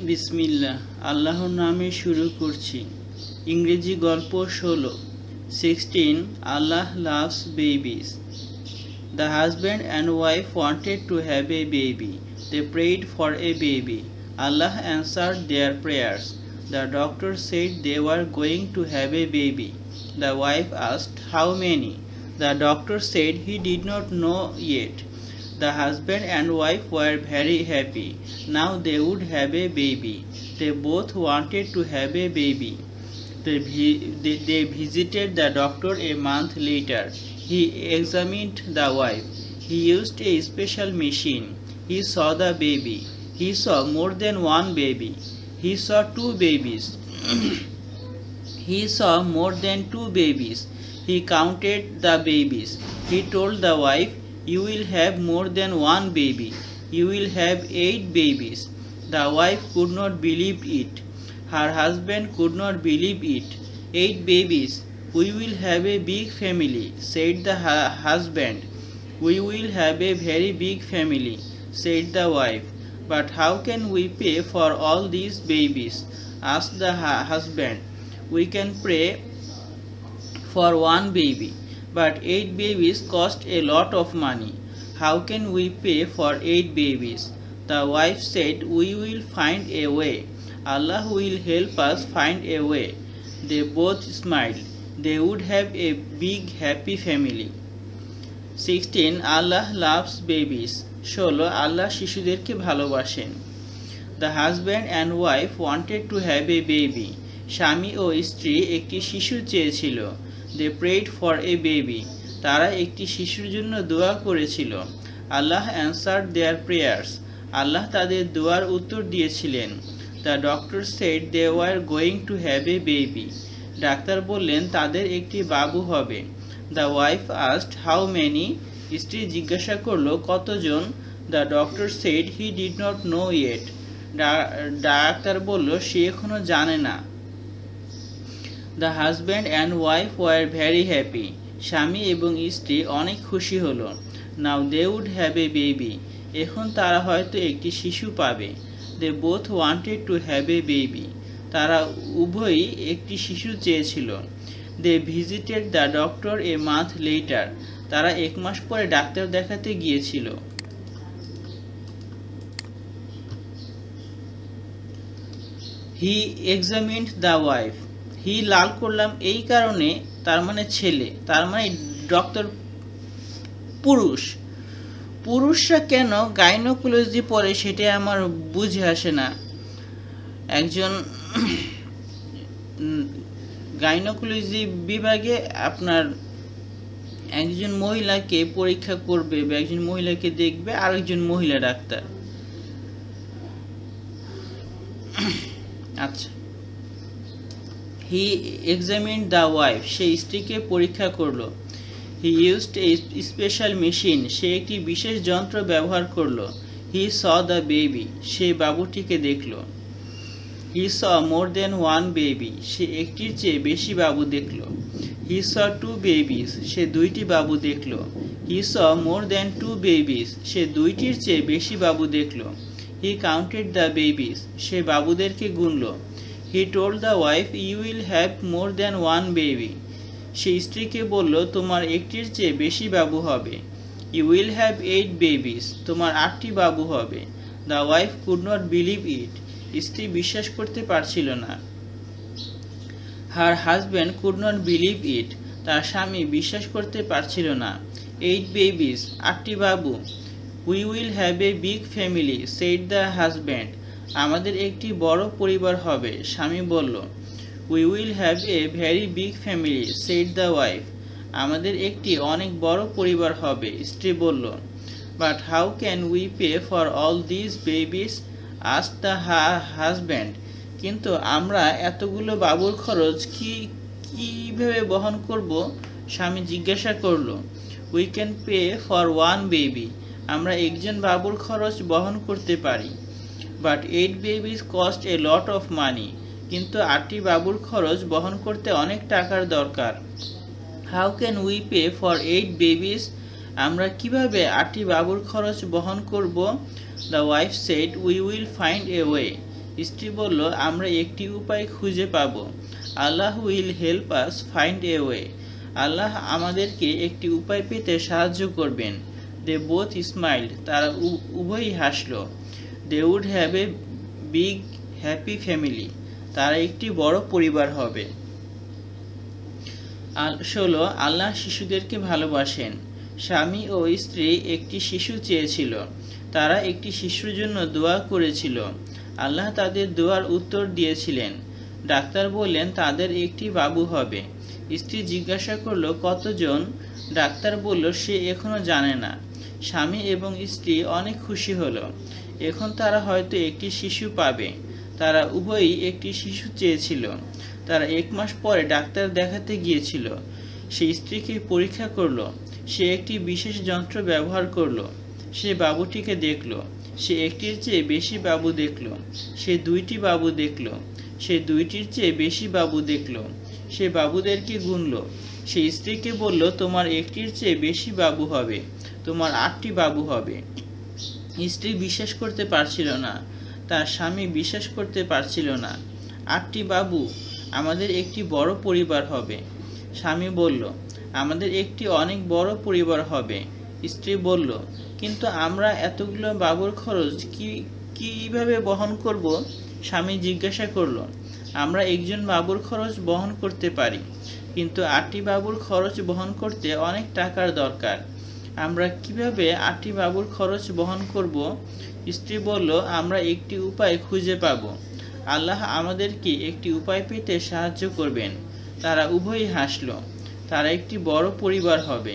বিসমিল্লাহ আল্লাহর নামে শুরু করছি। ইংরেজি গল্প 16 Allah loves babies. The husband and wife wanted to have a baby. They prayed for a baby. Allah answered their prayers. The doctor said they were going to have a baby. The wife asked how many. The doctor said he did not know yet. The husband and wife were very happy. Now they would have a baby. They both wanted to have a baby. They visited the doctor a month later. He examined the wife. He used a special machine. He saw the baby. He saw more than one baby. He saw two babies. He saw more than two babies. He counted the babies. He told the wife, "You will have more than one baby. You will have 8 babies." The wife could not believe it. Her husband could not believe it. 8 babies. "We will have a big family," said the husband. "We will have a very big family," said the wife. "But how can we pay for all these babies?" asked the husband. "We can pray for one baby, but 8 babies cost a lot of money. How can we pay for 8 babies?" The wife said, "We will find a way. Allah will help us find a way." They both smiled. They would have a big happy family. 16 Allah loves babies. 16 আল্লাহ শিশুদেরকে ভালোবাসেন। The husband and wife wanted to have a baby. স্বামী ও স্ত্রী একটি শিশু চেয়েছিল। They prayed for a baby. তারা একটি শিশুর জন্য দোয়া করেছিল। Allah answered their prayers. আল্লাহ তাদের দোয়ার উত্তর দিয়েছিলেন। The doctor said they were going to have a baby. Doctor বললেন তাদের একটি বাবু হবে। The wife asked how many. স্ত্রী জিজ্ঞাসা করল কতজন। The doctor said he did not know yet. Doctor বলল সে এখনো জানে না। The husband and wife were very happy. স্বামী এবং স্ত্রী অনেক খুশি হলো। Now they would have a baby. এখন তারা হয়তো একটি শিশু পাবে। They both wanted to have a baby. তারা উভয়ই একটি শিশু চেয়েছিল। They visited the doctor a month later. তারা 1 মাস পরে ডাক্তার দেখাতে গিয়েছিল। He examined the wife. হি লাল করলাম এই কারণে, তার মানে ছেলে, তার মানে ডক্টর পুরুষরা কেন গাইনোকোলজি পড়ে সেটা আমার বুঝে আসে না। একজন গাইনোকোলজি বিভাগে আপনার একজন মহিলাকে পরীক্ষা করবে বা একজন মহিলাকে দেখবে আর একজন মহিলা ডাক্তার। আচ্ছা, হি এক্সামিন্ড দ্য ওয়াইফ, সে স্ত্রীকে পরীক্ষা করলো। He used a special machine, সে একটি বিশেষ যন্ত্র ব্যবহার করলো। হি স দ্য বেবি, সে বাবুটিকে দেখল। হি স মোর দেন ওয়ান বেবি, সে একটির চেয়ে বেশি বাবু দেখল। হি স টু বেবিস, সে 2টি বাবু দেখল। হি স মোর দেন 2 বেবিস, সে 2টির চেয়ে বেশি বাবু দেখল। হি কাউন্টেড দ্য বেবিস, সে বাবুদেরকে গুনল। He told the wife, "You will have more than one baby." সে স্ত্রীকে বলল তোমার একটির চেয়ে বেশি বাবু হবে। You will have 8 babies. তোমার 8টি বাবু হবে। The wife could not believe it. স্ত্রী বিশ্বাস করতে পারছিল না। Her husband could not believe it. তার স্বামী বিশ্বাস করতে পারছিল না। 8 babies, 8টি বাবু। We will have a big family, said the husband. আমাদের একটি বড় পরিবার হবে, স্বামী বলল। We will have a very big family, said the wife. আমাদের একটি অনেক বড় পরিবার হবে, স্ত্রী বলল। But how can we pay for all these babies? asked the husband. কিন্তু আমরা এতগুলো বাবুর খরচ কিভাবে বহন করব? স্বামী জিজ্ঞাসা করল। We can pay for one baby. আমরা একজন বাবুর খরচ বহন করতে পারি। But 8 babies cost a lot of money. কিন্তু 8টি বাবুর খরচ বহন করতে অনেক টাকার দরকার। How can we pay for 8 babies? আমরা কিভাবে 8টি বাবুর খরচ বহন করব? The wife said, "We will find a way." স্ত্রী বলল, আমরা একটি উপায় খুঁজে পাব। Allah will help us find a way. Allah আমাদেরকে একটি উপায় পেতে সাহায্য করবেন। দে বোথ স্মাইল্ড, তারা উভয়ই হাসল। They would have a big happy family, তারা একটি বড় পরিবার হবে। 16 আল্লাহ শিশুদেরকে ভালোবাসেন। স্বামী ও স্ত্রী একটি শিশু চেয়েছিল। তারা একটি শিশুর জন্য দোয়া করেছিল। আল্লাহ তাদের দোয়ার উত্তর দিয়েছিলেন। ডাক্তার বললেন তাদের একটি বাবু হবে। স্ত্রী জিজ্ঞাসা করল কতজন? ডাক্তার বলল সে এখনো জানে না। স্বামী এবং স্ত্রী অনেক খুশি হলো। এখন তারা হয়তো একটি শিশু পাবে। তারা উভয়ই একটি শিশু চেয়েছিল। তারা 1 মাস পরে ডাক্তার দেখাতে গিয়েছিল। সে স্ত্রীকে পরীক্ষা করলো। সে একটি বিশেষ যন্ত্র ব্যবহার করলো। সে বাবুটিকে দেখল। সে একটির চেয়ে বেশি বাবু দেখল। সে 2টি বাবু দেখল। সে 2টির চেয়ে বেশি বাবু দেখল। সে বাবুদেরকে গুনল। সে স্ত্রীকে বলল তোমার একটির চেয়ে বেশি বাবু হবে। তোমার 8টি বাবু হবে। স্ত্রী বিশ্বাস করতে পারছিল না। তার স্বামী বিশ্বাস করতে পারছিল না। 8টি বাবু, আমাদের একটি বড় পরিবার হবে। স্বামী বলল, আমাদের একটি অনেক বড় পরিবার হবে। স্ত্রী বলল, কিন্তু আমরা এতগুলো বাবুর খরচ কিভাবে বহন করব? স্বামী জিজ্ঞাসা করল, আমরা একজন বাবুর খরচ বহন করতে পারি, কিন্তু 8টি বাবুর খরচ বহন করতে অনেক টাকার দরকার। আমরা কিভাবে 8টি বাবুর খরচ বহন করব? স্ত্রী বলল, আমরা একটি উপায় খুঁজে পাব। আল্লাহ আমাদেরকে একটি উপায় পেতে সাহায্য করবেন। তারা উভয়ই হাসল। তারা একটি বড় পরিবার হবে।